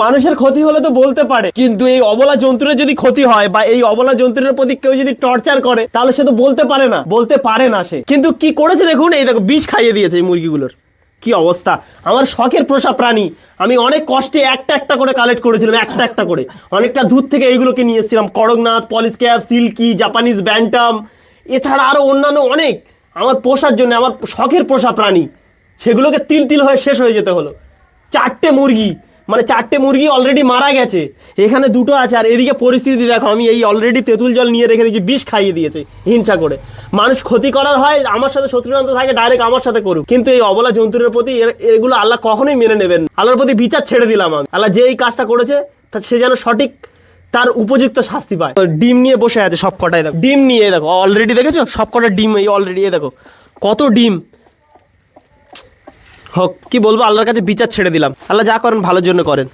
মানুষের ক্ষতি হলে তো বলতে পারে, কিন্তু এই অবলা জন্তুর যদি ক্ষতি হয় বা এই অবলা জন্তুর প্রতি কেউ যদি টর্চার করে তাহলে সে তো বলতে পারে না সে। কিন্তু কি করেছে দেখুন, এই দেখো বিষ খাইয়ে দিয়েছে এই মুরগিগুলোর। কি অবস্থা! আমার শখের পোষা প্রাণী, আমি অনেক কষ্টে একটা একটা করে কালেক্ট করেছিলাম, একটা করে অনেকটা দূর থেকে এইগুলোকে নিয়ে এসেছিলাম। Kadaknath, Polish cap, silky, Japanese bantam, এছাড়া আরো অন্যান্য অনেক আমার পোষার জন্য, আমার শখের পোষা প্রাণী, সেগুলোকে তিল তিল হয়ে শেষ হয়ে যেতে হলো। 4টে মুরগি, মানে 4টে মুরগি অলরেডি মারা গেছে, এখানে 2টো আছে। আর এদিকে পরিস্থিতি দেখো, আমি এই অলরেডি তেঁতুল জল নিয়ে রেখে দিয়েছি, বিষ খাইয়ে দিয়েছে হিংসা করে। মানুষ ক্ষতি করার হয়, আমার সাথে শত্রুতান্ত থাকে, ডাইরেক্ট আমার সাথে করুক, কিন্তু এই অবলা জন্তুর প্রতি এগুলো আল্লাহ কখনোই মেনে নেবেন। আল্লাহর প্রতি বিচার ছেড়ে দিলাম আমি। আল্লাহ যে এই কাজটা করেছে সে যেন সঠিক তার উপযুক্ত শাস্তি পায়। ডিম নিয়ে বসে আছে সব কটাই, দেখো ডিম নিয়ে, দেখো অলরেডি দেখেছো সব কটা ডিম, এই অলরেডি দেখো কত ডিম। হোক, কি বলবো, আল্লাহর কাছে বিচার ছেড়ে দিলাম। আল্লাহ যা করেন ভালোর জন্য করেন।